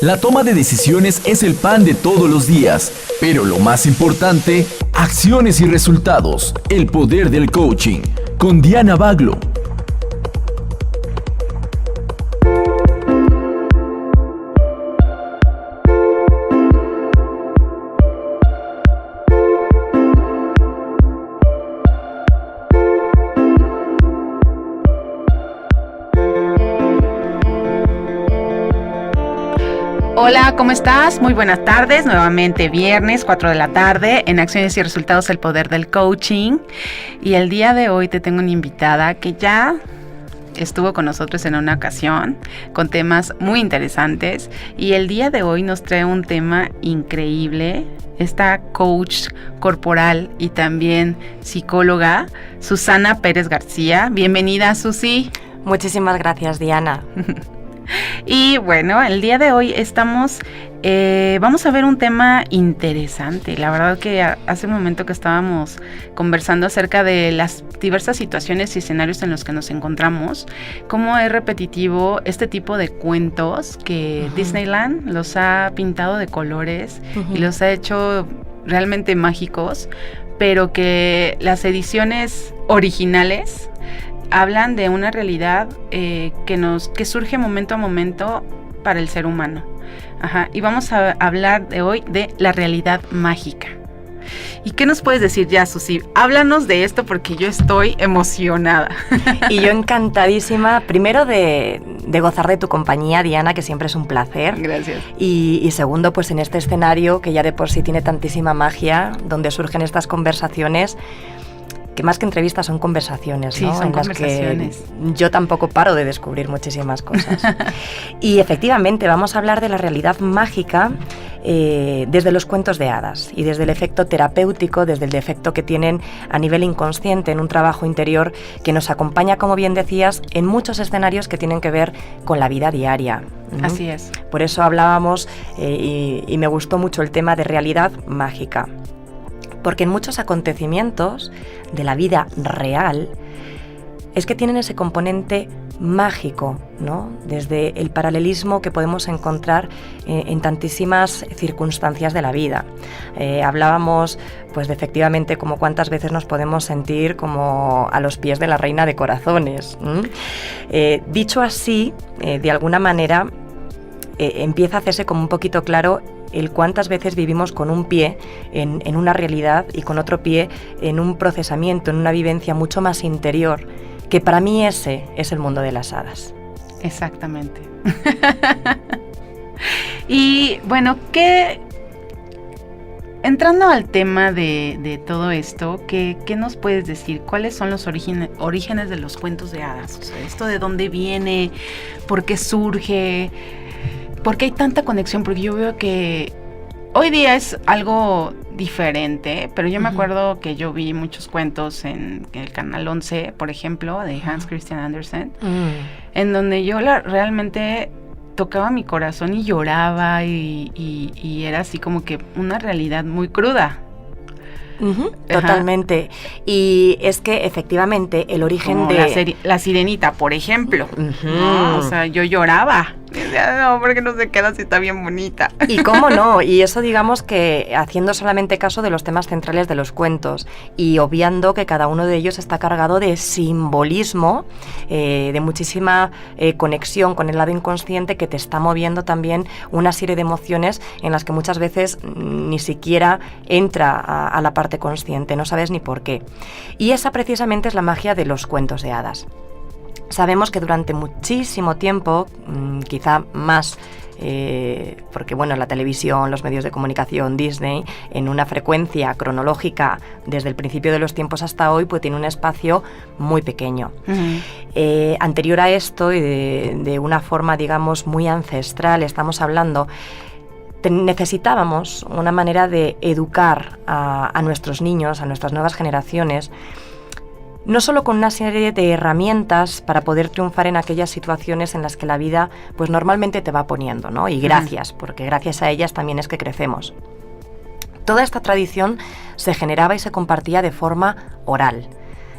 La toma de decisiones es el pan de todos los días, pero lo más importante, acciones y resultados. El poder del coaching. Con Diana Baglo. Hola, ¿cómo estás? Muy buenas tardes, nuevamente viernes, 4 de la tarde, en Acciones y Resultados, el poder del coaching. Y el día de hoy te tengo una invitada que ya estuvo con nosotros en una ocasión, con temas muy interesantes. Y el día de hoy nos trae un tema increíble. Esta coach corporal y también psicóloga, Susana Pérez García. Bienvenida, Susi. Muchísimas gracias, Diana. Y bueno, el día de hoy vamos a ver un tema interesante. La verdad que hace un momento que estábamos conversando acerca de las diversas situaciones y escenarios en los que nos encontramos, cómo es repetitivo este tipo de cuentos que Disneyland los ha pintado de colores y los ha hecho realmente mágicos, pero que las ediciones originales hablan de una realidad que surge momento a momento para el ser humano. Y vamos a hablar de hoy de la realidad mágica. ¿Y qué nos puedes decir ya, Susi? Háblanos de esto porque yo estoy emocionada. Y yo encantadísima, primero de gozar de tu compañía, Diana, que siempre es un placer. Gracias. Y segundo, pues en este escenario que ya de por sí tiene tantísima magia, donde surgen estas conversaciones, que más que entrevistas son conversaciones, sí, ¿no? Son en conversaciones. Las que yo tampoco paro de descubrir muchísimas cosas. Y efectivamente vamos a hablar de la realidad mágica desde los cuentos de hadas y desde el efecto terapéutico, desde el efecto que tienen a nivel inconsciente en un trabajo interior que nos acompaña, como bien decías, en muchos escenarios que tienen que ver con la vida diaria. Así es. Por eso hablábamos y me gustó mucho el tema de realidad mágica. Porque en muchos acontecimientos de la vida real es que tienen ese componente mágico, ¿no? Desde el paralelismo que podemos encontrar en tantísimas circunstancias de la vida. Hablábamos, pues, de efectivamente como cuántas veces nos podemos sentir como a los pies de la reina de corazones. Dicho así, de alguna manera, empieza a hacerse como un poquito claro el cuántas veces vivimos con un pie en una realidad y con otro pie en un procesamiento, en una vivencia mucho más interior, que para mí ese es el mundo de las hadas. Exactamente. Y bueno, entrando al tema de todo esto, ¿qué nos puedes decir? ¿Cuáles son los orígenes de los cuentos de hadas? O sea, ¿esto de dónde viene? ¿Por qué surge? ¿Por qué hay tanta conexión? Porque yo veo que hoy día es algo diferente, pero yo me acuerdo que yo vi muchos cuentos en el Canal 11, por ejemplo, de Hans Christian Andersen, en donde yo realmente tocaba mi corazón y lloraba y era así como que una realidad muy cruda. Totalmente. Y es que efectivamente el origen como de la Sirenita, por ejemplo. No, o sea, yo lloraba. Decía, no, porque no se queda si está bien bonita. Y cómo no, y eso digamos que haciendo solamente caso de los temas centrales de los cuentos y obviando que cada uno de ellos está cargado de simbolismo, de muchísima conexión con el lado inconsciente que te está moviendo también una serie de emociones en las que muchas veces ni siquiera entra a la parte consciente, no sabes ni por qué. Y esa precisamente es la magia de los cuentos de hadas. Sabemos que durante muchísimo tiempo, quizá más, porque bueno, la televisión, los medios de comunicación, Disney, en una frecuencia cronológica desde el principio de los tiempos hasta hoy, pues tiene un espacio muy pequeño. Anterior a esto y de una forma, digamos, muy ancestral, estamos hablando, necesitábamos una manera de educar a nuestros niños, a nuestras nuevas generaciones, no solo con una serie de herramientas para poder triunfar en aquellas situaciones en las que la vida pues normalmente te va poniendo, ¿no? Y gracias, porque gracias a ellas también es que crecemos. Toda esta tradición se generaba y se compartía de forma oral.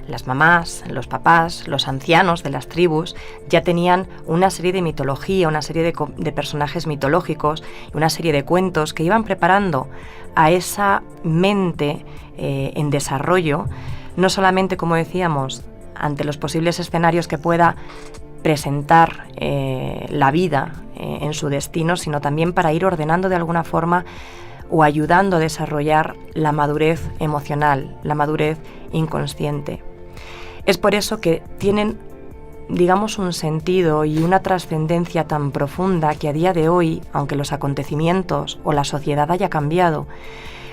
las mamás, los papás, los ancianos de las tribus ya tenían una serie de mitología, una serie de personajes mitológicos, una serie de cuentos que iban preparando a esa mente en desarrollo, no solamente, como decíamos, ante los posibles escenarios que pueda presentar la vida en su destino, sino también para ir ordenando de alguna forma o ayudando a desarrollar la madurez emocional, la madurez inconsciente. Es por eso que tienen, digamos, un sentido y una trascendencia tan profunda que a día de hoy, aunque los acontecimientos o la sociedad haya cambiado,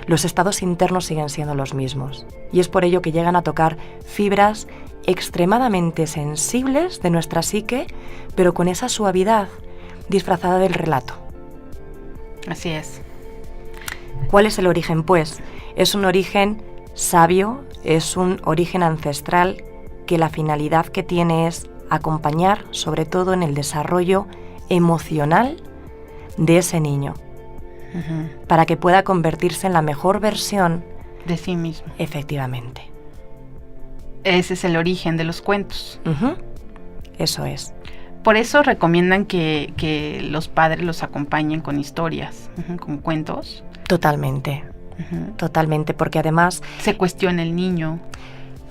los estados internos siguen siendo los mismos. Y es por ello que llegan a tocar fibras extremadamente sensibles de nuestra psique, pero con esa suavidad disfrazada del relato. Así es. ¿Cuál es el origen, pues? Es un origen sabio, es un origen ancestral que la finalidad que tiene es acompañar, sobre todo en el desarrollo emocional de ese niño, para que pueda convertirse en la mejor versión de sí mismo. Efectivamente. Ese es el origen de los cuentos. Eso es. Por eso recomiendan que los padres los acompañen con historias, con cuentos. Totalmente, totalmente, porque además... Se cuestiona el niño.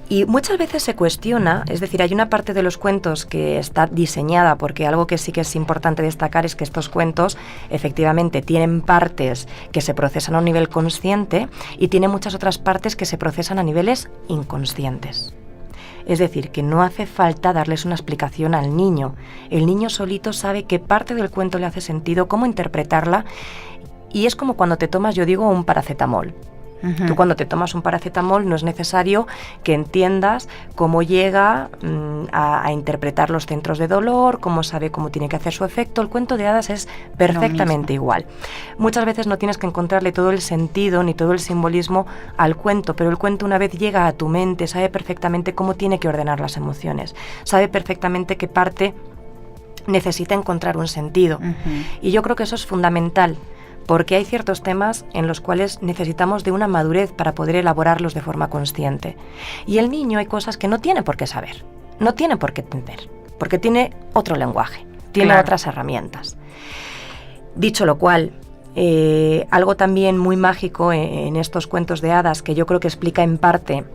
Y muchas veces se cuestiona, es decir, hay una parte de los cuentos que está diseñada, porque algo que sí que es importante destacar es que estos cuentos efectivamente tienen partes que se procesan a un nivel consciente y tienen muchas otras partes que se procesan a niveles inconscientes. Es decir, que no hace falta darles una explicación al niño. El niño solito sabe qué parte del cuento le hace sentido, cómo interpretarla, y es como cuando te tomas, yo digo, un paracetamol. Tú cuando te tomas un paracetamol no es necesario que entiendas cómo llega a interpretar los centros de dolor, cómo sabe cómo tiene que hacer su efecto. El cuento de hadas es perfectamente igual. Muchas veces no tienes que encontrarle todo el sentido ni todo el simbolismo al cuento, pero el cuento, una vez llega a tu mente, sabe perfectamente cómo tiene que ordenar las emociones, sabe perfectamente qué parte necesita encontrar un sentido. Y yo creo que eso es fundamental, porque hay ciertos temas en los cuales necesitamos de una madurez para poder elaborarlos de forma consciente. Y el niño hay cosas que no tiene por qué saber, no tiene por qué entender, porque tiene otro lenguaje, tiene otras herramientas. Dicho lo cual, algo también muy mágico en estos cuentos de hadas, que yo creo que explica en parte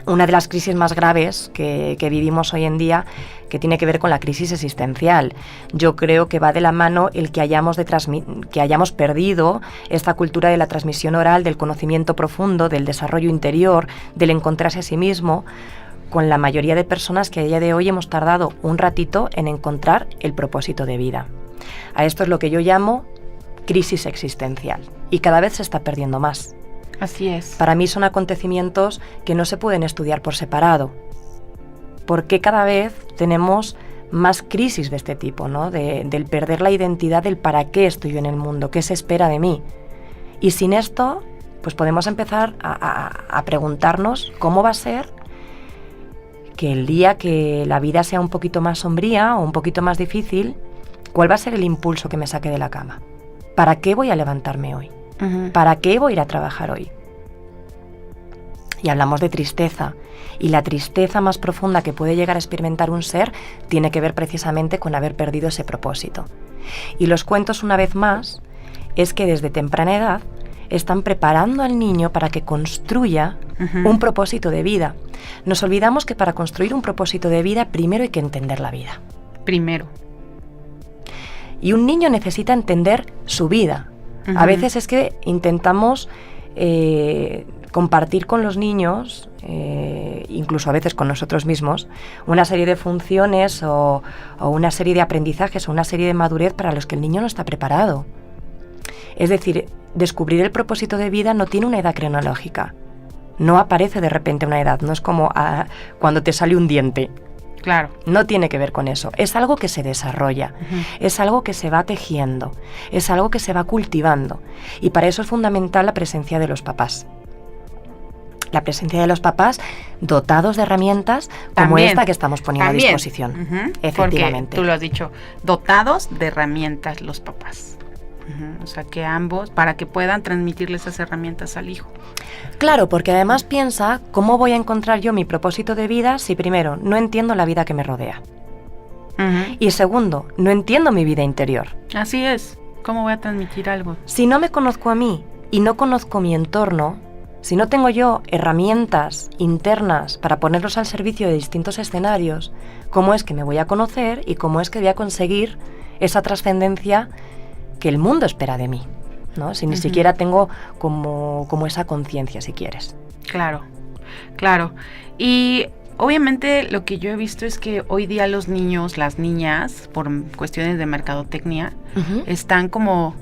una de las crisis más graves que vivimos hoy en día, que tiene que ver con la crisis existencial. Yo creo que va de la mano el que hayamos perdido esta cultura de la transmisión oral, del conocimiento profundo, del desarrollo interior, del encontrarse a sí mismo, con la mayoría de personas que a día de hoy hemos tardado un ratito en encontrar el propósito de vida. A esto es lo que yo llamo crisis existencial, y cada vez se está perdiendo más. Así es. Para mí son acontecimientos que no se pueden estudiar por separado, porque cada vez tenemos más crisis de este tipo, ¿no? Del perder la identidad del para qué estoy yo en el mundo, qué se espera de mí. Y sin esto, pues podemos empezar a preguntarnos cómo va a ser que el día que la vida sea un poquito más sombría o un poquito más difícil, ¿cuál va a ser el impulso que me saque de la cama? ¿Para qué voy a levantarme hoy? ¿Para qué voy a ir a trabajar hoy? Y hablamos de tristeza, y la tristeza más profunda que puede llegar a experimentar un ser tiene que ver precisamente con haber perdido ese propósito. Y los cuentos, una vez más, es que desde temprana edad están preparando al niño para que construya un propósito de vida. Nos olvidamos que para construir un propósito de vida primero hay que entender la vida. Primero. Y un niño necesita entender su vida. A veces es que intentamos compartir con los niños, incluso a veces con nosotros mismos, una serie de funciones o una serie de aprendizajes o una serie de madurez para los que el niño no está preparado. Es decir, descubrir el propósito de vida no tiene una edad cronológica. No aparece de repente una edad, no es como cuando te sale un diente. Claro. No tiene que ver con eso. Es algo que se desarrolla, es algo que se va tejiendo, es algo que se va cultivando. Y para eso es fundamental la presencia de los papás. La presencia de los papás dotados de herramientas como También. esta que estamos poniendo a disposición. Efectivamente. Porque tú lo has dicho, dotados de herramientas los papás. O sea, que ambos, para que puedan transmitirle esas herramientas al hijo. Claro, porque además piensa, ¿cómo voy a encontrar yo mi propósito de vida si primero no entiendo la vida que me rodea? Y segundo, no entiendo mi vida interior. Así es. ¿Cómo voy a transmitir algo? Si no me conozco a mí y no conozco mi entorno, si no tengo yo herramientas internas para ponerlos al servicio de distintos escenarios, ¿cómo es que me voy a conocer y cómo es que voy a conseguir esa trascendencia que el mundo espera de mí, ¿no? Si ni siquiera tengo como esa conciencia, si quieres. Claro, claro. Y obviamente lo que yo he visto es que hoy día los niños, las niñas, por cuestiones de mercadotecnia, están como...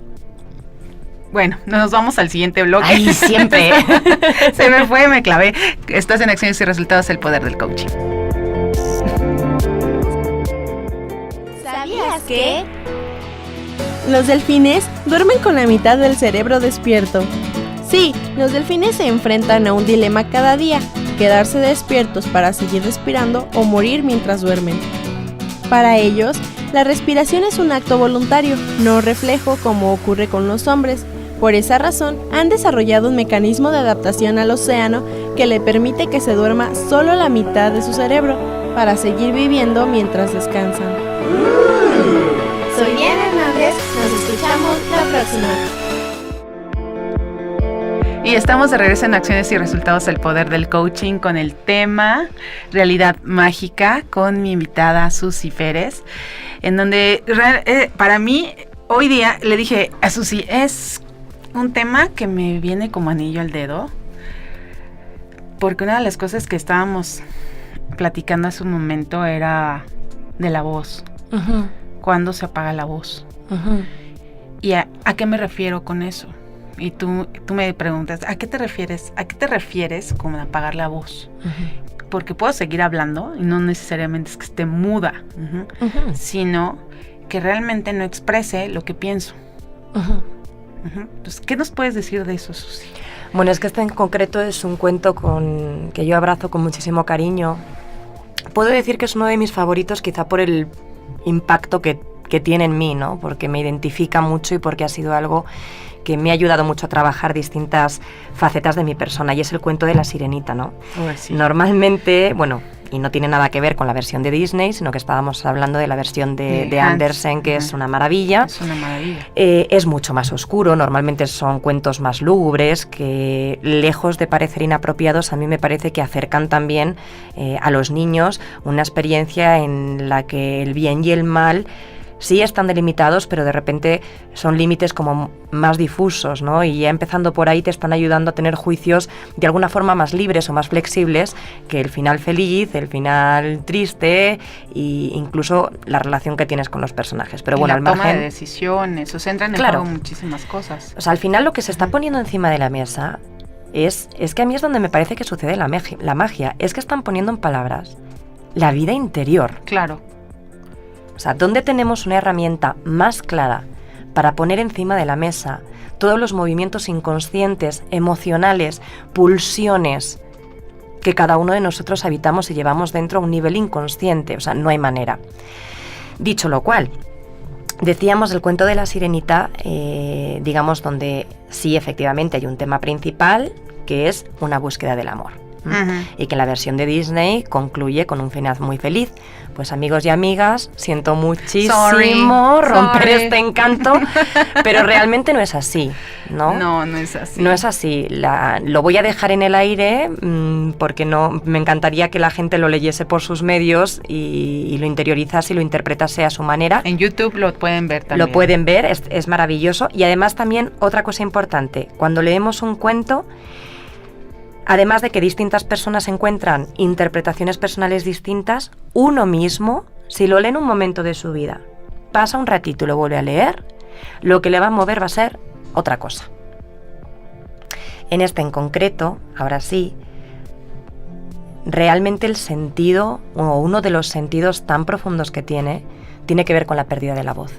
Bueno, nos vamos al siguiente bloque. ¡Ay, siempre! Se me fue, me clavé. Estás en Acciones y Resultados, el poder del coaching. ¿Sabías que? Los delfines duermen con la mitad del cerebro despierto. Sí, los delfines se enfrentan a un dilema cada día: quedarse despiertos para seguir respirando o morir mientras duermen. Para ellos, la respiración es un acto voluntario, no reflejo como ocurre con los hombres. Por esa razón, han desarrollado un mecanismo de adaptación al océano que le permite que se duerma solo la mitad de su cerebro para seguir viviendo mientras descansan. Soy Diana Hernández, nos escuchamos la próxima. Y estamos de regreso en Acciones y Resultados, el poder del coaching, con el tema Realidad Mágica, con mi invitada Susi Pérez, en donde para mí hoy día le dije a Susi, es un tema que me viene como anillo al dedo, porque una de las cosas que estábamos platicando hace un momento era de la voz. ¿Cuándo se apaga la voz? ¿Y a qué me refiero con eso? Y tú me preguntas, ¿a qué te refieres? ¿A qué te refieres con apagar la voz? Porque puedo seguir hablando y no necesariamente es que esté muda, sino que realmente no exprese lo que pienso. Pues, ¿qué nos puedes decir de eso, Susi? Bueno, es que este en concreto es un cuento que yo abrazo con muchísimo cariño. Puedo decir que es uno de mis favoritos, quizá por el impacto que tiene en mí, ¿no? Porque me identifica mucho y porque ha sido algo que me ha ayudado mucho a trabajar distintas facetas de mi persona, y es el cuento de La Sirenita, ¿no? Sí. Normalmente, bueno, y no tiene nada que ver con la versión de Disney, sino que estábamos hablando de la versión de Andersen, que es una maravilla. Es una maravilla. Es mucho más oscuro, normalmente son cuentos más lúgubres, que lejos de parecer inapropiados, a mí me parece que acercan también a los niños una experiencia en la que el bien y el mal sí están delimitados, pero de repente son límites como más difusos, ¿no? Y ya empezando por ahí te están ayudando a tener juicios de alguna forma más libres o más flexibles que el final feliz, el final triste e incluso la relación que tienes con los personajes. Pero bueno, la al margen, toma de decisiones, o sea, entran en juego muchísimas cosas. O sea, al final lo que se está poniendo encima de la mesa es que a mí es donde me parece que sucede la magia. Es que están poniendo en palabras la vida interior. Claro. O sea, ¿dónde tenemos una herramienta más clara para poner encima de la mesa todos los movimientos inconscientes, emocionales, pulsiones que cada uno de nosotros habitamos y llevamos dentro a un nivel inconsciente? O sea, no hay manera. Dicho lo cual, decíamos el cuento de La Sirenita, digamos, donde sí efectivamente hay un tema principal, que es una búsqueda del amor. Y que la versión de Disney concluye con un final muy feliz. Pues amigos y amigas, siento muchísimo romper este encanto, pero realmente no es así, ¿no? No es así. No es así. Lo voy a dejar en el aire porque no me encantaría que la gente lo leyese por sus medios y lo interiorizase y lo interpretase a su manera. En YouTube lo pueden ver también. Lo pueden ver, es maravilloso. Y además también otra cosa importante, cuando leemos un cuento, además de que distintas personas encuentran interpretaciones personales distintas, uno mismo, si lo lee en un momento de su vida, pasa un ratito y lo vuelve a leer, lo que le va a mover va a ser otra cosa. En este en concreto, ahora sí, realmente el sentido, o uno de los sentidos tan profundos que tiene que ver con la pérdida de la voz.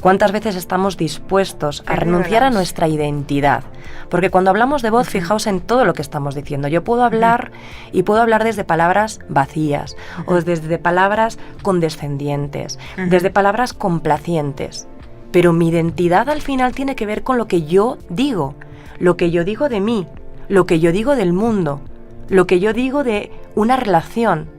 ¿Cuántas veces estamos dispuestos a renunciar a nuestra identidad? Porque cuando hablamos de voz, fijaos en todo lo que estamos diciendo. Yo puedo hablar y puedo hablar desde palabras vacías o desde palabras condescendientes, desde palabras complacientes. pero mi identidad al final tiene que ver con lo que yo digo, lo que yo digo de mí, lo que yo digo del mundo, lo que yo digo de una relación.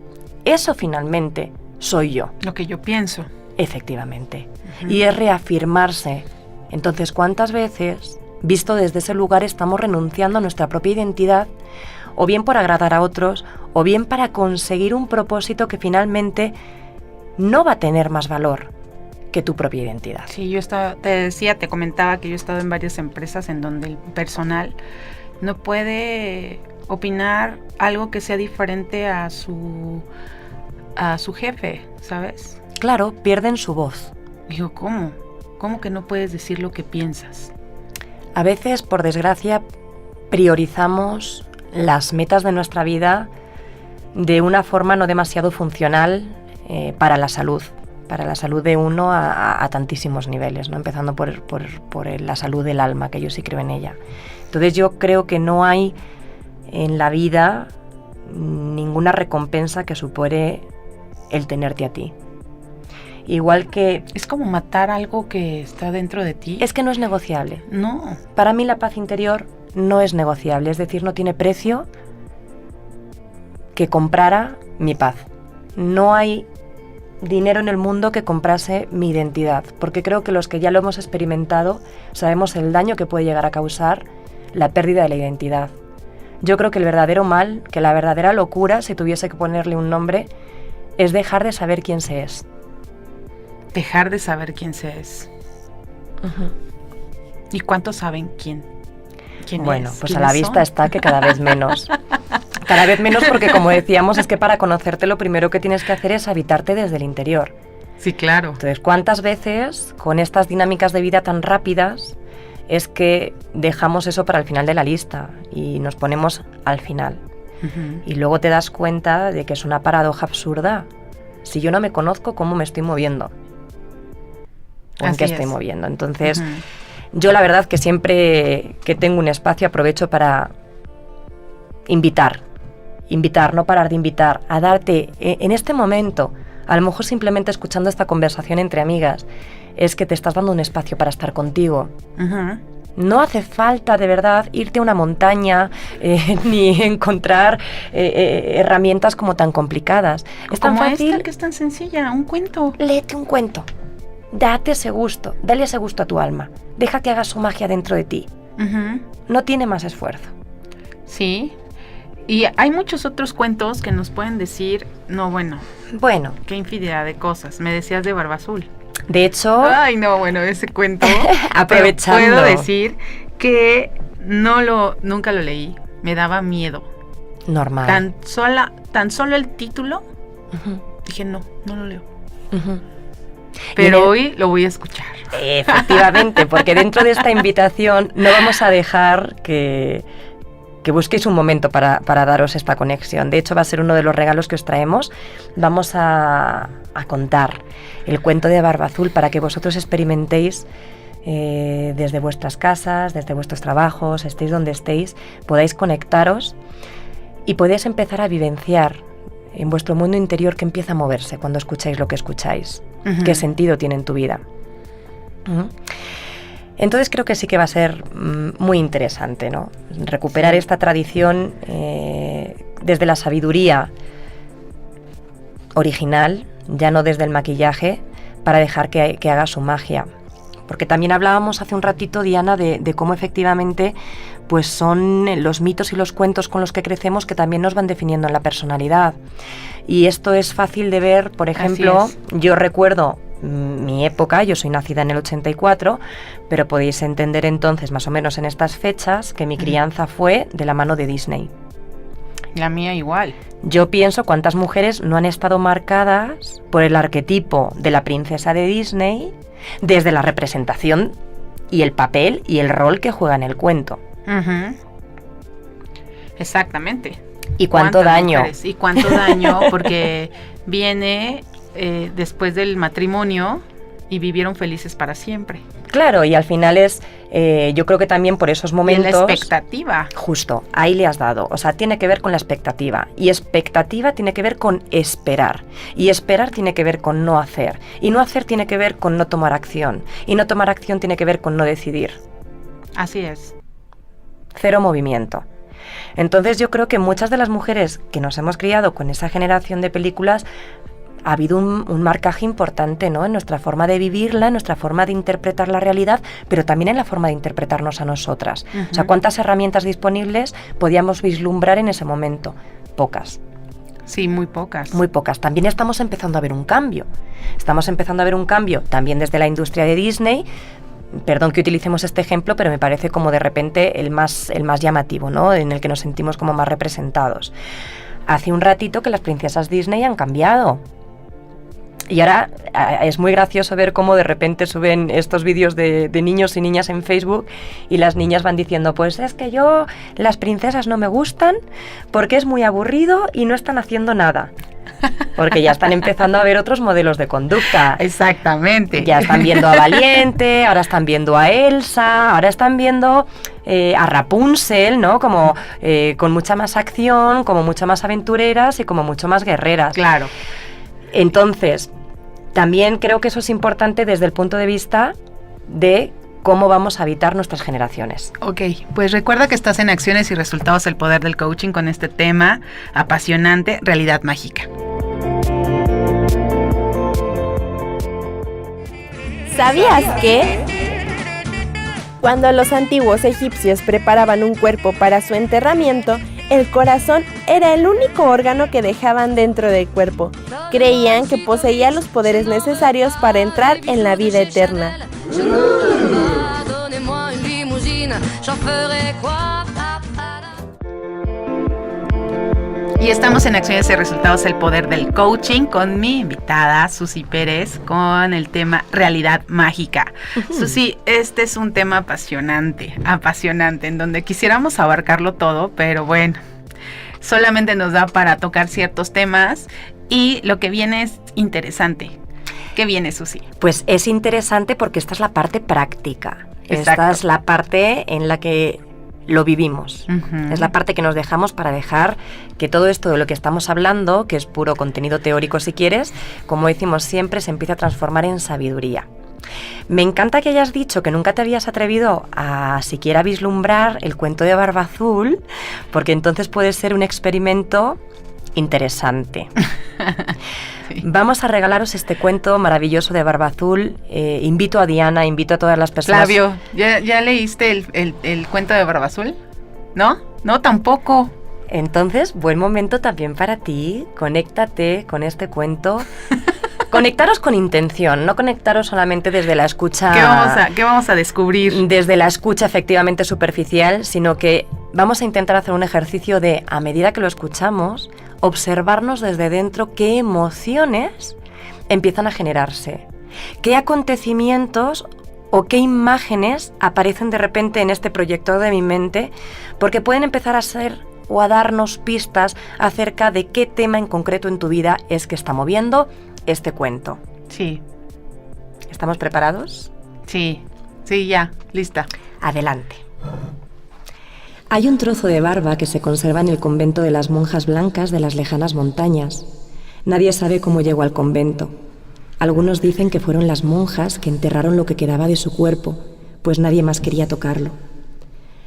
Eso finalmente soy yo. Lo que yo pienso. Efectivamente. Y es reafirmarse. Entonces, ¿cuántas veces, visto desde ese lugar, estamos renunciando a nuestra propia identidad, o bien por agradar a otros, o bien para conseguir un propósito que finalmente no va a tener más valor que tu propia identidad? Sí, te comentaba que yo he estado en varias empresas en donde el personal no puede opinar algo que sea diferente a su jefe, ¿sabes? Claro, pierden su voz. Digo, ¿cómo? ¿Cómo que no puedes decir lo que piensas? A veces, por desgracia, priorizamos las metas de nuestra vida de una forma no demasiado funcional para la salud de uno a tantísimos niveles, ¿no? Empezando por la salud del alma, que yo sí creo en ella. Entonces yo creo que no hay en la vida ninguna recompensa que supere el tenerte a ti. Igual que... Es como matar algo que está dentro de ti. Es que no es negociable. No. Para mí la paz interior no es negociable, es decir, no tiene precio que comprara mi paz. No hay dinero en el mundo que comprase mi identidad, porque creo que los que ya lo hemos experimentado sabemos el daño que puede llegar a causar la pérdida de la identidad. Yo creo que el verdadero mal, que la verdadera locura, si tuviese que ponerle un nombre, es dejar de saber quién se es. Dejar de saber quién se es. Uh-huh. ¿Y cuántos saben quién bueno, es? Pues a la vista está que cada vez menos. Cada vez menos porque, como decíamos, es que para conocerte lo primero que tienes que hacer es habitarte desde el interior. Sí, claro. Entonces, ¿cuántas veces con estas dinámicas de vida tan rápidas es que dejamos eso para el final de la lista y nos ponemos al final? Uh-huh. Y luego te das cuenta de que es una paradoja absurda. Si yo no me conozco, ¿cómo me estoy moviendo? ¿O en qué estoy moviendo? Entonces, yo la verdad que siempre que tengo un espacio aprovecho para invitar, no parar de invitar, a darte en este momento, a lo mejor simplemente escuchando esta conversación entre amigas, es que te estás dando un espacio para estar contigo. Uh-huh. No hace falta de verdad irte a una montaña ni encontrar herramientas como tan complicadas. Es tan fácil. Esta que es tan sencilla, un cuento. Léete un cuento. Date ese gusto, dale ese gusto a tu alma. Deja que haga su magia dentro de ti. Uh-huh. No tiene más esfuerzo. Sí. Y hay muchos otros cuentos que nos pueden decir, bueno, qué infinidad de cosas. Me decías de Barba Azul. De hecho... Ay, no, bueno, ese cuento... aprovechando... Puedo decir que nunca lo leí. Me daba miedo. Normal. Tan solo el título, uh-huh. Dije, no lo leo. Uh-huh. Pero hoy lo voy a escuchar. Efectivamente, porque dentro de esta invitación no vamos a dejar que busquéis un momento para daros esta conexión. De hecho, va a ser uno de los regalos que os traemos. Vamos a contar el cuento de Barba Azul para que vosotros experimentéis desde vuestras casas, desde vuestros trabajos, estéis donde estéis, podáis conectaros y podéis empezar a vivenciar en vuestro mundo interior que empieza a moverse cuando escucháis lo que escucháis. Uh-huh. ¿Qué sentido tiene en tu vida? Uh-huh. Entonces creo que sí que va a ser muy interesante, ¿no? Recuperar esta tradición desde la sabiduría original, ya no desde el maquillaje, para dejar que haga su magia. Porque también hablábamos hace un ratito, Diana, de cómo efectivamente pues son los mitos y los cuentos con los que crecemos que también nos van definiendo en la personalidad. Y esto es fácil de ver, por ejemplo, yo recuerdo mi época, yo soy nacida en el 84, pero podéis entender entonces, más o menos en estas fechas, que mi crianza fue de la mano de Disney. La mía igual. Yo pienso cuántas mujeres no han estado marcadas por el arquetipo de la princesa de Disney desde la representación y el papel y el rol que juega en el cuento. Uh-huh. Exactamente. ¿Y cuánto daño? Mujeres? ¿Y cuánto daño? Porque viene después del matrimonio Y vivieron felices para siempre. Claro, y al final es, yo creo que también por esos momentos... Y la expectativa. Justo, ahí le has dado. O sea, tiene que ver con la expectativa. Y expectativa tiene que ver con esperar. Y esperar tiene que ver con no hacer. Y no hacer tiene que ver con no tomar acción. Y no tomar acción tiene que ver con no decidir. Así es. Cero movimiento. Entonces yo creo que muchas de las mujeres que nos hemos criado con esa generación de películas... ha habido un marcaje importante, ¿no? En nuestra forma de vivirla, en nuestra forma de interpretar la realidad, pero también en la forma de interpretarnos a nosotras. Uh-huh. O sea, ¿cuántas herramientas disponibles podíamos vislumbrar en ese momento? Pocas. Sí, muy pocas. Muy pocas. También estamos empezando a ver un cambio. Estamos empezando a ver un cambio también desde la industria de Disney. Perdón que utilicemos este ejemplo, pero me parece como de repente el más llamativo, ¿no? En el que nos sentimos como más representados. Hace un ratito que las princesas Disney han cambiado. Y ahora es muy gracioso ver cómo de repente suben estos vídeos de niños y niñas en Facebook y las niñas van diciendo, pues es que las princesas no me gustan porque es muy aburrido y no están haciendo nada. Porque ya están empezando a ver otros modelos de conducta. Exactamente. Ya están viendo a Valiente, ahora están viendo a Elsa, ahora están viendo a Rapunzel, ¿no? Como con mucha más acción, como mucho más aventureras y como mucho más guerreras. Claro. Entonces, también creo que eso es importante desde el punto de vista de cómo vamos a habitar nuestras generaciones. Ok, pues recuerda que estás en Acciones y Resultados, el poder del coaching, con este tema apasionante, realidad mágica. ¿Sabías que? Cuando los antiguos egipcios preparaban un cuerpo para su enterramiento, el corazón era el único órgano que dejaban dentro del cuerpo. Creían que poseía los poderes necesarios para entrar en la vida eterna. Y estamos en Acciones y Resultados, el poder del coaching, con mi invitada Susi Pérez, con el tema realidad mágica. Susi, este es un tema apasionante, en donde quisiéramos abarcarlo todo, pero bueno, solamente nos da para tocar ciertos temas y lo que viene es interesante. ¿Qué viene, Susi? Pues es interesante porque esta es la parte práctica. Exacto. Esta es la parte en la que lo vivimos. Uh-huh. Es la parte que nos dejamos para dejar que todo esto de lo que estamos hablando, que es puro contenido teórico si quieres, como decimos siempre, se empieza a transformar en sabiduría. Me encanta que hayas dicho que nunca te habías atrevido a siquiera vislumbrar el cuento de Barba Azul, porque entonces puede ser un experimento interesante. Sí. Vamos a regalaros este cuento maravilloso de Barba Azul. Invito a Diana, invito a todas las personas. Flavio, ¿ya leíste el cuento de Barba Azul? ¿No? No, tampoco. Entonces, buen momento también para ti. Conéctate con este cuento. Conectaros con intención, no conectaros solamente desde la escucha... ¿Qué vamos a descubrir? Desde la escucha efectivamente superficial, sino que vamos a intentar hacer un ejercicio de, a medida que lo escuchamos, observarnos desde dentro qué emociones empiezan a generarse, qué acontecimientos o qué imágenes aparecen de repente en este proyector de mi mente, porque pueden empezar a ser o a darnos pistas acerca de qué tema en concreto en tu vida es que está moviendo este cuento. Sí. ¿Estamos preparados? Sí, ya, lista. Adelante. Hay un trozo de barba que se conserva en el convento de las monjas blancas de las lejanas montañas. Nadie sabe cómo llegó al convento. Algunos dicen que fueron las monjas que enterraron lo que quedaba de su cuerpo, pues nadie más quería tocarlo.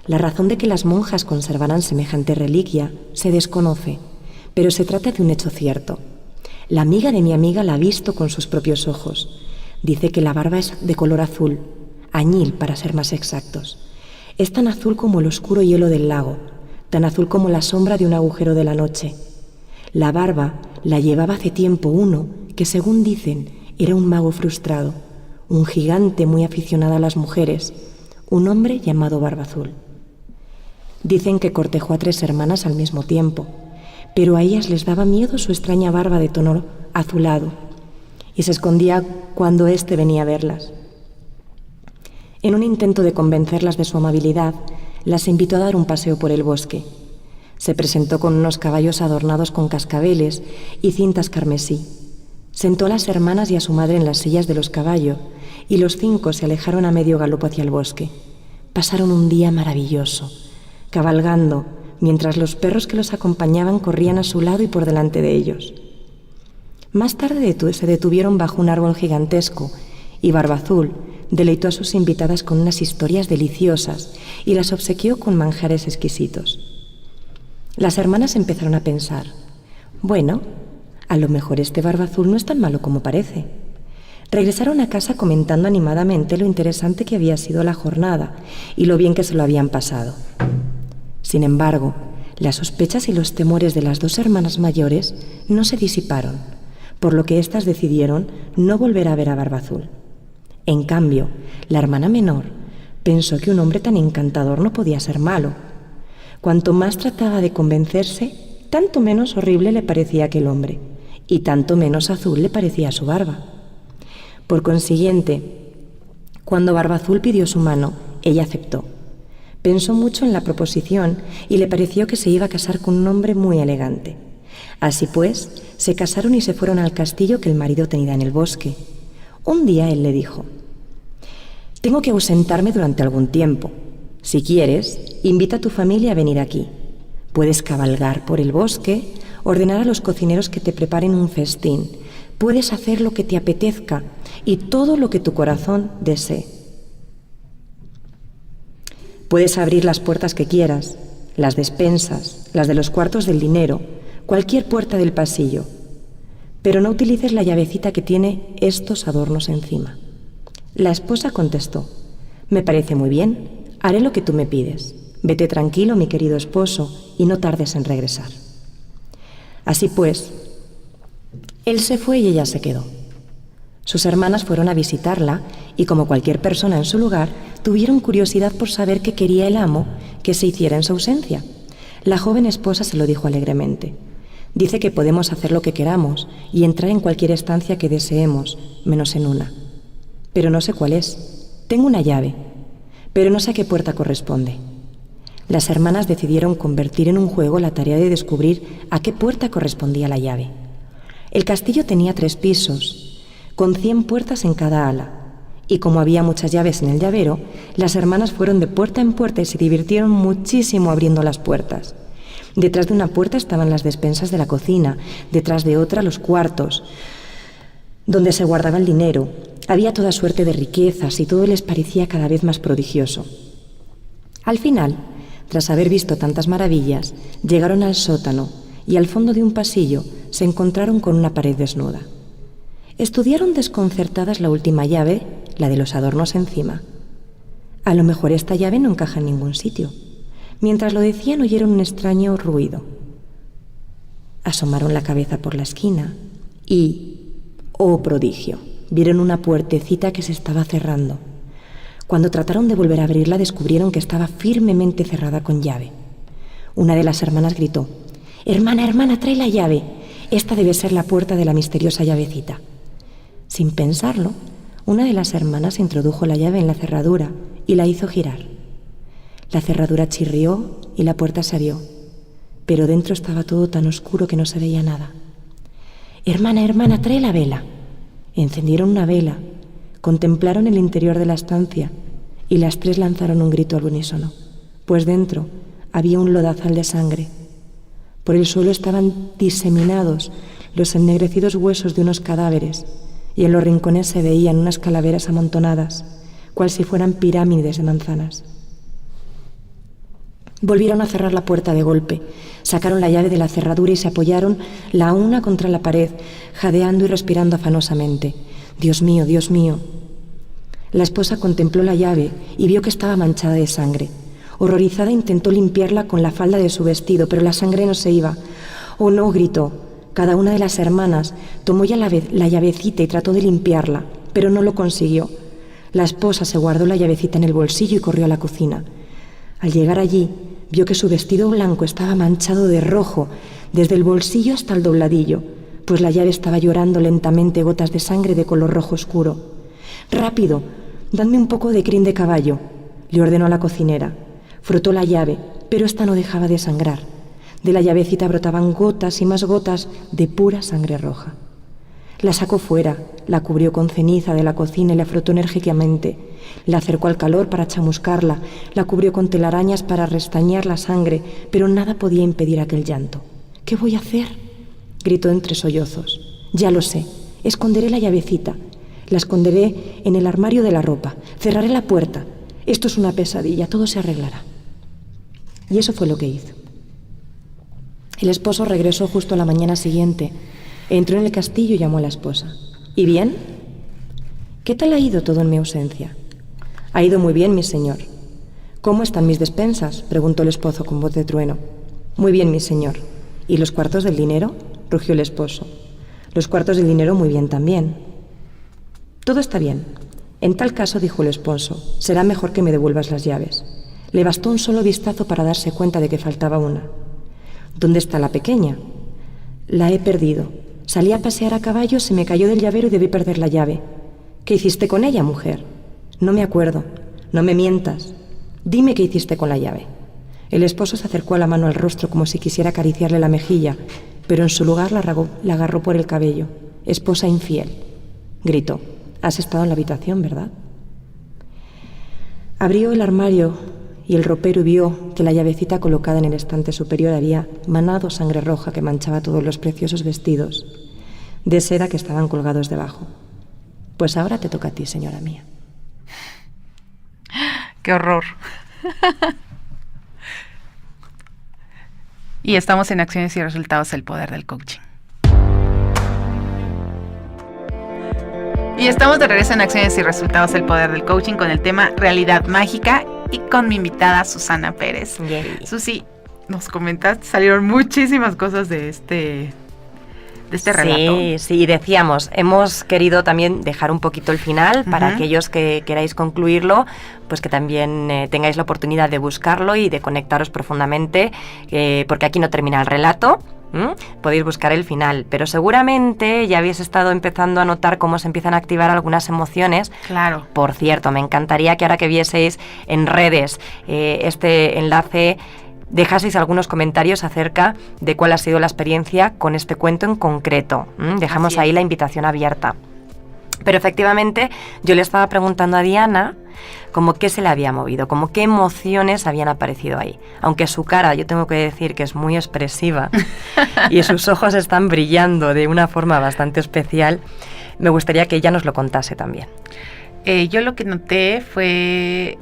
La razón de que las monjas conservaran semejante reliquia se desconoce, pero se trata de un hecho cierto. La amiga de mi amiga la ha visto con sus propios ojos. Dice que la barba es de color azul, añil para ser más exactos. Es tan azul como el oscuro hielo del lago, tan azul como la sombra de un agujero de la noche. La barba la llevaba hace tiempo uno que, según dicen, era un mago frustrado, un gigante muy aficionado a las mujeres, un hombre llamado Barba Azul. Dicen que cortejó a 3 hermanas al mismo tiempo, pero a ellas les daba miedo su extraña barba de tono azulado y se escondía cuando éste venía a verlas. En un intento de convencerlas de su amabilidad, las invitó a dar un paseo por el bosque. Se presentó con unos caballos adornados con cascabeles y cintas carmesí. Sentó a las hermanas y a su madre en las sillas de los caballos y los 5 se alejaron a medio galope hacia el bosque. Pasaron un día maravilloso, cabalgando, mientras los perros que los acompañaban corrían a su lado y por delante de ellos. Más tarde se detuvieron bajo un árbol gigantesco y Barbazul deleitó a sus invitadas con unas historias deliciosas y las obsequió con manjares exquisitos. Las hermanas empezaron a pensar, bueno, a lo mejor este Barbazul no es tan malo como parece. Regresaron a casa comentando animadamente lo interesante que había sido la jornada y lo bien que se lo habían pasado. Sin embargo, las sospechas y los temores de las 2 hermanas mayores no se disiparon, por lo que éstas decidieron no volver a ver a Barbazul. En cambio, la hermana menor pensó que un hombre tan encantador no podía ser malo. Cuanto más trataba de convencerse, tanto menos horrible le parecía aquel hombre, y tanto menos azul le parecía su barba. Por consiguiente, cuando Barbazul pidió su mano, ella aceptó. Pensó mucho en la proposición y le pareció que se iba a casar con un hombre muy elegante. Así pues, se casaron y se fueron al castillo que el marido tenía en el bosque. Un día él le dijo: «Tengo que ausentarme durante algún tiempo. Si quieres, invita a tu familia a venir aquí. Puedes cabalgar por el bosque, ordenar a los cocineros que te preparen un festín. Puedes hacer lo que te apetezca y todo lo que tu corazón desee. Puedes abrir las puertas que quieras, las despensas, las de los cuartos del dinero, cualquier puerta del pasillo, pero no utilices la llavecita que tiene estos adornos encima». La esposa contestó: «Me parece muy bien, haré lo que tú me pides. Vete tranquilo, mi querido esposo, y no tardes en regresar». Así pues, él se fue y ella se quedó. Sus hermanas fueron a visitarla y, como cualquier persona en su lugar, tuvieron curiosidad por saber qué quería el amo que se hiciera en su ausencia. La joven esposa se lo dijo alegremente: «Dice que podemos hacer lo que queramos y entrar en cualquier estancia que deseemos, menos en una. Pero no sé cuál es. Tengo una llave, pero no sé a qué puerta corresponde». Las hermanas decidieron convertir en un juego la tarea de descubrir a qué puerta correspondía la llave. El castillo tenía 3 pisos, con 100 puertas en cada ala, y como había muchas llaves en el llavero, las hermanas fueron de puerta en puerta y se divirtieron muchísimo abriendo las puertas. Detrás de una puerta estaban las despensas de la cocina, detrás de otra los cuartos, donde se guardaba el dinero. Había toda suerte de riquezas y todo les parecía cada vez más prodigioso. Al final, tras haber visto tantas maravillas, llegaron al sótano y al fondo de un pasillo se encontraron con una pared desnuda. Estudiaron desconcertadas la última llave, la de los adornos encima. A lo mejor esta llave no encaja en ningún sitio. Mientras lo decían, oyeron un extraño ruido. Asomaron la cabeza por la esquina y, ¡oh prodigio!, vieron una puertecita que se estaba cerrando. Cuando trataron de volver a abrirla, descubrieron que estaba firmemente cerrada con llave. Una de las hermanas gritó: «Hermana, hermana, trae la llave. Esta debe ser la puerta de la misteriosa llavecita». Sin pensarlo, una de las hermanas introdujo la llave en la cerradura y la hizo girar. La cerradura chirrió y la puerta se abrió, pero dentro estaba todo tan oscuro que no se veía nada. «Hermana, hermana, trae la vela». Encendieron una vela, contemplaron el interior de la estancia y las 3 lanzaron un grito al unísono, pues dentro había un lodazal de sangre. Por el suelo estaban diseminados los ennegrecidos huesos de unos cadáveres y en los rincones se veían unas calaveras amontonadas, cual si fueran pirámides de manzanas. Volvieron a cerrar la puerta de golpe, sacaron la llave de la cerradura y se apoyaron la una contra la pared, jadeando y respirando afanosamente. «Dios mío, Dios mío». La esposa contempló la llave y vio que estaba manchada de sangre. Horrorizada, intentó limpiarla con la falda de su vestido, pero la sangre no se iba. «¡Oh, no!», gritó. Cada una de las hermanas tomó ya la llavecita y trató de limpiarla, pero no lo consiguió. La esposa se guardó la llavecita en el bolsillo y corrió a la cocina. Al llegar allí, vio que su vestido blanco estaba manchado de rojo, desde el bolsillo hasta el dobladillo, pues la llave estaba llorando lentamente gotas de sangre de color rojo oscuro. «Rápido, dadme un poco de crin de caballo», le ordenó a la cocinera. Frotó la llave, pero esta no dejaba de sangrar. De la llavecita brotaban gotas y más gotas de pura sangre roja. La sacó fuera, la cubrió con ceniza de la cocina y la frotó enérgicamente. La acercó al calor para chamuscarla, la cubrió con telarañas para restañar la sangre, pero nada podía impedir aquel llanto. «¿Qué voy a hacer?», gritó entre sollozos. «Ya lo sé, esconderé la llavecita. La esconderé en el armario de la ropa. Cerraré la puerta. Esto es una pesadilla, todo se arreglará». Y eso fue lo que hizo. El esposo regresó justo a la mañana siguiente. Entró en el castillo y llamó a la esposa. «¿Y bien? ¿Qué tal ha ido todo en mi ausencia?» «Ha ido muy bien, mi señor». «¿Cómo están mis despensas?», preguntó el esposo con voz de trueno. «Muy bien, mi señor». «¿Y los cuartos del dinero?», rugió el esposo. «Los cuartos del dinero muy bien también». «Todo está bien. En tal caso», dijo el esposo, «será mejor que me devuelvas las llaves». Le bastó un solo vistazo para darse cuenta de que faltaba una. «¿Dónde está la pequeña?». «La he perdido. Salí a pasear a caballo, se me cayó del llavero y debí perder la llave». «¿Qué hiciste con ella, mujer?». «No me acuerdo». «No me mientas. Dime qué hiciste con la llave». El esposo se acercó la mano al rostro como si quisiera acariciarle la mejilla, pero en su lugar la agarró por el cabello. «Esposa infiel», gritó. «Has estado en la habitación, ¿verdad?». Abrió el armario y el ropero vio que la llavecita colocada en el estante superior había manado sangre roja que manchaba todos los preciosos vestidos de seda que estaban colgados debajo. «Pues ahora te toca a ti, señora mía». ¡Qué horror! Y estamos en Acciones y Resultados, el poder del coaching. Y estamos de regreso en Acciones y Resultados, el poder del coaching, con el tema realidad mágica y con mi invitada Susana Pérez. Yay. Susi, nos comentaste, salieron muchísimas cosas de este relato. Sí, decíamos, hemos querido también dejar un poquito el final para aquellos que queráis concluirlo, pues que también tengáis la oportunidad de buscarlo y de conectaros profundamente, porque aquí no termina el relato. Podéis buscar el final, pero seguramente ya habéis estado empezando a notar cómo se empiezan a activar algunas emociones. Claro. Por cierto, me encantaría que ahora que vieseis en redes este enlace, dejaseis algunos comentarios acerca de cuál ha sido la experiencia con este cuento en concreto. Dejamos ahí la invitación abierta. Pero efectivamente yo le estaba preguntando a Diana como qué se le había movido, como qué emociones habían aparecido ahí. Aunque su cara, yo tengo que decir que es muy expresiva y sus ojos están brillando de una forma bastante especial, me gustaría que ella nos lo contase también. Yo lo que noté fue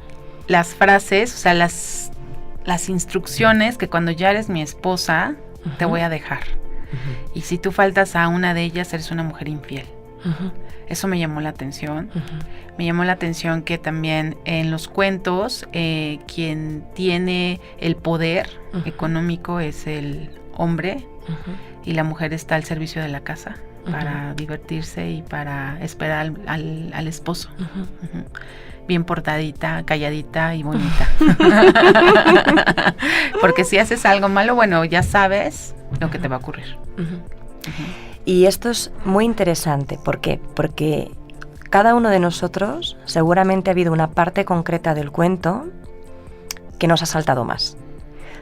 las frases, o sea, las instrucciones que cuando ya eres mi esposa, te voy a dejar. Y si tú faltas a una de ellas, eres una mujer infiel. Eso me llamó la atención. Me llamó la atención que también en los cuentos quien tiene el poder económico es el hombre y la mujer está al servicio de la casa para divertirse y para esperar al esposo. Bien portadita, calladita y bonita. Porque si haces algo malo, bueno, ya sabes lo que te va a ocurrir. Y esto es muy interesante. ¿Por qué? Porque cada uno de nosotros seguramente ha habido una parte concreta del cuento que nos ha saltado más.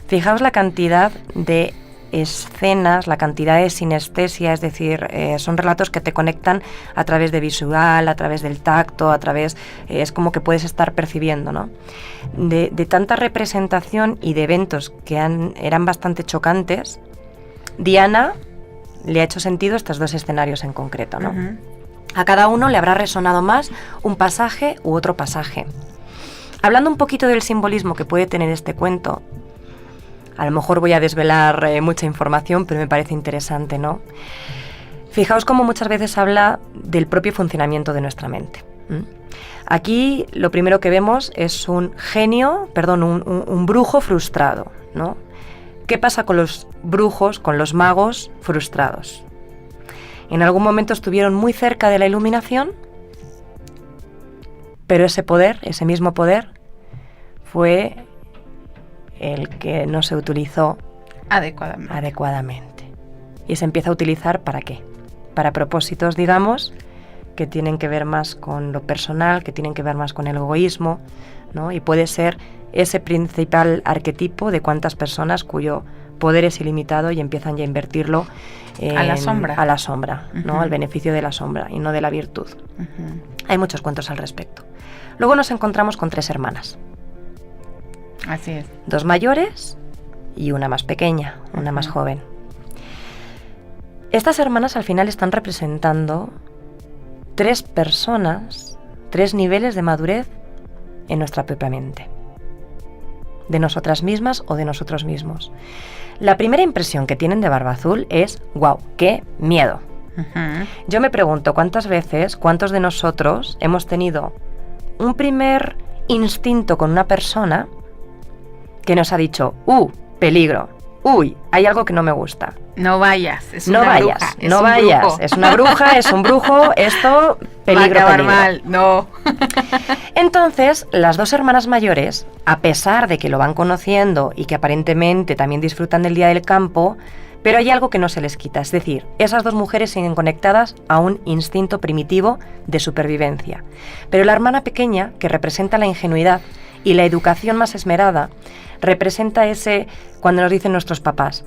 Fijaos la cantidad de escenas, la cantidad de sinestesia, es decir, son relatos que te conectan a través de visual, a través del tacto, a través, es como que puedes estar percibiendo, ¿no? De tanta representación y de eventos que eran bastante chocantes, Diana le ha hecho sentido estos dos escenarios en concreto, ¿no? A cada uno le habrá resonado más un pasaje u otro pasaje. Hablando un poquito del simbolismo que puede tener este cuento, a lo mejor voy a desvelar mucha información, pero me parece interesante, ¿no? Fijaos cómo muchas veces habla del propio funcionamiento de nuestra mente. Aquí lo primero que vemos es un brujo frustrado, ¿no? ¿Qué pasa con los brujos, con los magos frustrados? En algún momento estuvieron muy cerca de la iluminación, pero ese poder, ese mismo poder, fue el que no se utilizó adecuadamente. Y se empieza a utilizar ¿para qué? Para propósitos, digamos, que tienen que ver más con lo personal, que tienen que ver más con el egoísmo, ¿no? Y puede ser ese principal arquetipo de cuántas personas cuyo poder es ilimitado y empiezan ya a invertirlo a la sombra, ¿no? Al beneficio de la sombra y no de la virtud. Ujú. Hay muchos cuentos al respecto. Luego nos encontramos con 3 hermanas. Así es. 2 mayores y una más pequeña, una más joven. Estas hermanas al final están representando 3 personas, 3 niveles de madurez en nuestra propia mente, de nosotras mismas o de nosotros mismos. La primera impresión que tienen de Barba Azul es ¡guau! ¡Qué miedo! Ujú. Yo me pregunto cuántos de nosotros hemos tenido un primer instinto con una persona que nos ha dicho peligro, uy, hay algo que no me gusta. No vayas, es No una vayas, bruja, es no un vayas, brujo. es una bruja, es un brujo, esto, peligro, Va a acabar peligro. mal, no. Entonces, las 2 hermanas mayores, a pesar de que lo van conociendo y que aparentemente también disfrutan del día del campo, pero hay algo que no se les quita, es decir, esas 2 mujeres siguen conectadas a un instinto primitivo de supervivencia. Pero la hermana pequeña, que representa la ingenuidad y la educación más esmerada, representa ese, cuando nos dicen nuestros papás,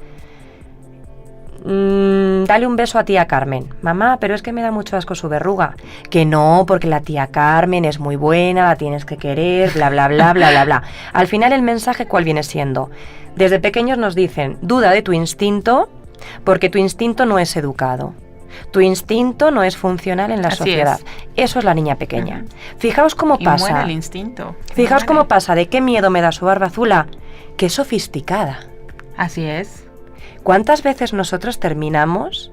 dale un beso a tía Carmen. Mamá, pero es que me da mucho asco su verruga. Que no, porque la tía Carmen es muy buena, la tienes que querer, bla, bla, bla, bla, bla, bla. Al final el mensaje, ¿cuál viene siendo? Desde pequeños nos dicen, duda de tu instinto, porque tu instinto no es educado. Tu instinto no es funcional en la Así sociedad. Eso es la niña pequeña. Fijaos cómo Y pasa. muere el instinto. Fijaos Muere. cómo pasa de qué miedo me da su barba azula. Qué sofisticada. Así es. ¿Cuántas veces nosotros terminamos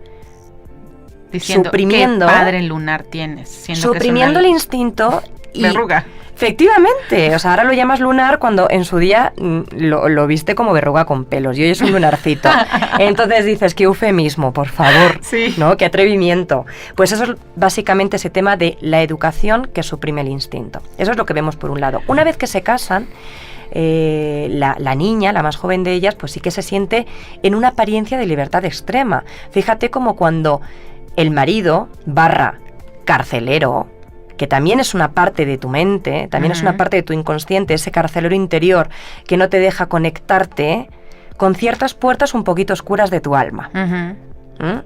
Diciendo suprimiendo- qué padre lunar tienes. Siendo que es suprimiendo una el instinto y verruga. efectivamente, o sea, ahora lo llamas lunar cuando en su día lo viste como verruga con pelos y hoy es un lunarcito. Entonces dices, qué eufemismo, por favor, Sí. ¿no? Qué atrevimiento. Pues eso es básicamente ese tema de la educación que suprime el instinto. Eso es lo que vemos por un lado. Una vez que se casan, la niña, la más joven de ellas, pues sí que se siente en una apariencia de libertad extrema. Fíjate como cuando el marido / carcelero, que también es una parte de tu mente, también es una Ujú. parte de tu inconsciente, ese carcelero interior que no te deja conectarte con ciertas puertas un poquito oscuras de tu alma. Ujú. ¿Mm?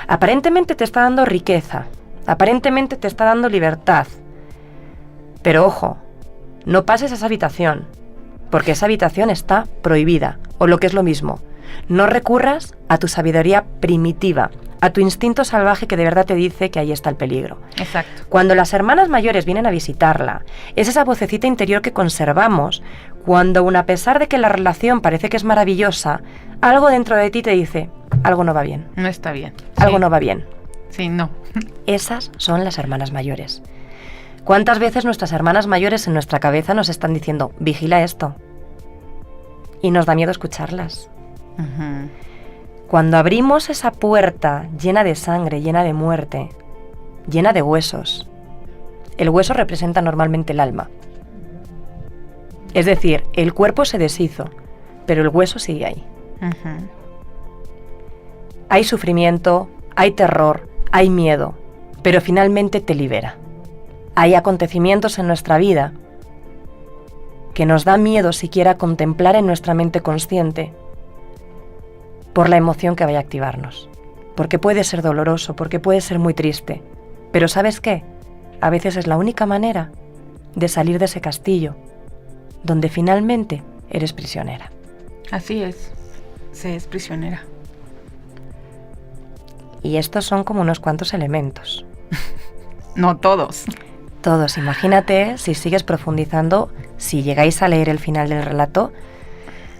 Aparentemente te está dando riqueza, aparentemente te está dando libertad, pero ojo, no pases a esa habitación, porque esa habitación está prohibida, o lo que es lo mismo, no recurras a tu sabiduría primitiva, a tu instinto salvaje que de verdad te dice que ahí está el peligro. Exacto. Cuando las hermanas mayores vienen a visitarla, es esa vocecita interior que conservamos cuando, aun a pesar de que la relación parece que es maravillosa, algo dentro de ti te dice, algo no va bien, No está bien. algo Sí. no va bien. Sí, no. Esas son las hermanas mayores. ¿Cuántas veces nuestras hermanas mayores en nuestra cabeza nos están diciendo, vigila esto? Y nos da miedo escucharlas. Ujú. Cuando abrimos esa puerta llena de sangre, llena de muerte, llena de huesos, el hueso representa normalmente el alma. Es decir, el cuerpo se deshizo, pero el hueso sigue ahí. Ujú. Hay sufrimiento, hay terror, hay miedo, pero finalmente te libera. Hay acontecimientos en nuestra vida que nos da miedo siquiera contemplar en nuestra mente consciente por la emoción que vaya a activarnos. Porque puede ser doloroso, porque puede ser muy triste. Pero ¿sabes qué? A veces es la única manera de salir de ese castillo donde finalmente eres prisionera. Así es. Se es prisionera. Y estos son como unos cuantos elementos. No todos. Todos, imagínate, si sigues profundizando, si llegáis a leer el final del relato,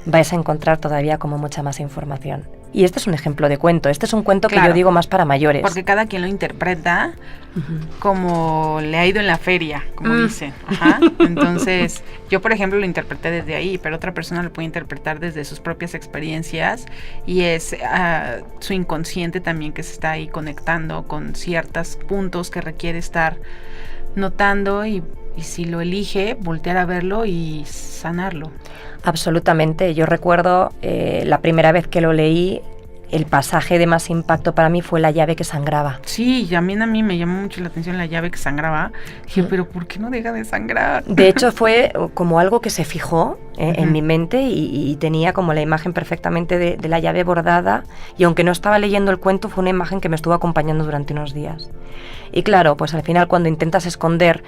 vais a encontrar todavía como mucha más información. Y este es un ejemplo de cuento, este es un cuento que Claro. yo digo más para mayores. Porque cada quien lo interpreta Ujú. como le ha ido en la feria, como dicen. Ajá. Entonces, yo por ejemplo lo interpreté desde ahí, pero otra persona lo puede interpretar desde sus propias experiencias y es su inconsciente también que se está ahí conectando con ciertos puntos que requiere estar notando y si lo elige, voltear a verlo y sanarlo. Absolutamente, yo recuerdo la primera vez que lo leí, el pasaje de más impacto para mí fue la llave que sangraba. Sí, también a mí me llamó mucho la atención la llave que sangraba. Dije, pero ¿por qué no deja de sangrar? De hecho, fue como algo que se fijó en mi mente y tenía como la imagen perfectamente de la llave bordada, y aunque no estaba leyendo el cuento, fue una imagen que me estuvo acompañando durante unos días. Y claro, pues al final cuando intentas esconder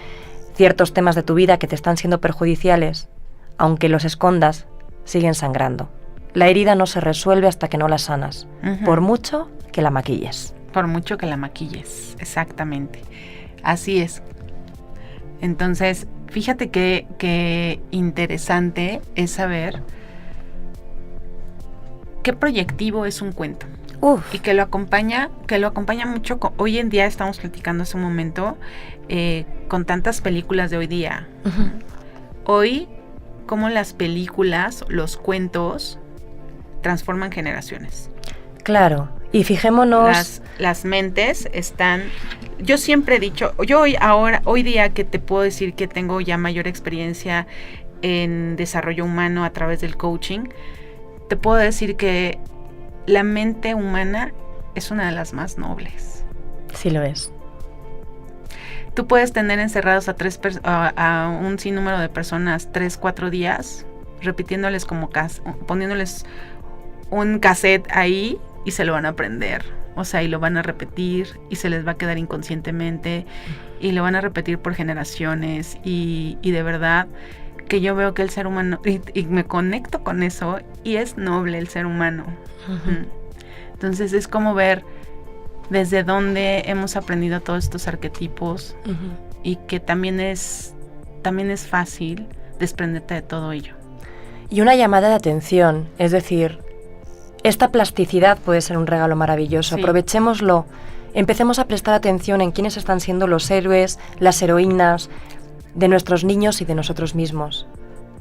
ciertos temas de tu vida que te están siendo perjudiciales, aunque los escondas, siguen sangrando. La herida no se resuelve hasta que no la sanas, por mucho que la maquilles. Por mucho que la maquilles, exactamente. Así es. Entonces, fíjate que interesante es saber qué proyectivo es un cuento. Y que lo acompaña mucho. Hoy en día estamos platicando hace un momento con tantas películas de hoy día. Hoy, como las películas, los cuentos transforman generaciones. Claro, y fijémonos... Las mentes están... Yo siempre he dicho, hoy día que te puedo decir que tengo ya mayor experiencia en desarrollo humano a través del coaching, te puedo decir que la mente humana es una de las más nobles. Sí lo es. Tú puedes tener encerrados a un sinnúmero de personas 3-4 días, repitiéndoles poniéndoles un cassette ahí y se lo van a aprender. O sea, y lo van a repetir y se les va a quedar inconscientemente y lo van a repetir por generaciones y de verdad que yo veo que el ser humano, y me conecto con eso, y es noble el ser humano. Entonces es como ver desde dónde hemos aprendido todos estos arquetipos y que también es fácil desprenderte de todo ello. Y una llamada de atención, es decir, esta plasticidad puede ser un regalo maravilloso, sí. Aprovechémoslo, empecemos a prestar atención en quiénes están siendo los héroes, las heroínas de nuestros niños y de nosotros mismos,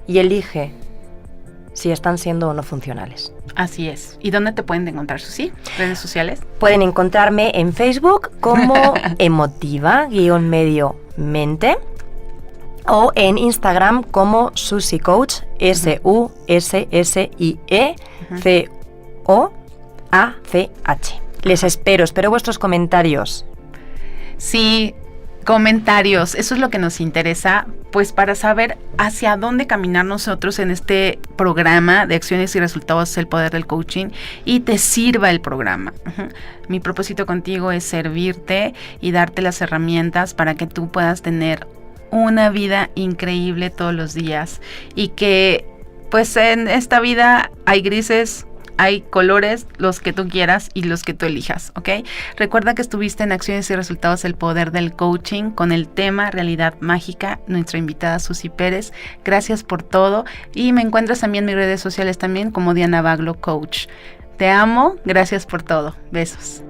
y elige si están siendo o no funcionales. Así es. ¿Y dónde te pueden encontrar, Susi? ¿Redes sociales? Pueden encontrarme en Facebook como emotiva_mente o en Instagram como Susie Coach, SUSSIECOACH. Les espero vuestros comentarios. Sí, comentarios, eso es lo que nos interesa, pues para saber hacia dónde caminar nosotros en este programa de acciones y resultados, el poder del coaching, y te sirva el programa. Mi propósito contigo es servirte y darte las herramientas para que tú puedas tener una vida increíble todos los días, y que pues en esta vida hay grises, hay colores, los que tú quieras y los que tú elijas, ¿ok? Recuerda que estuviste en Acciones y Resultados, el poder del coaching, con el tema Realidad Mágica, nuestra invitada Susi Pérez. Gracias por todo, y me encuentras también en mis redes sociales también como Diana Baglo Coach. Te amo, gracias por todo. Besos.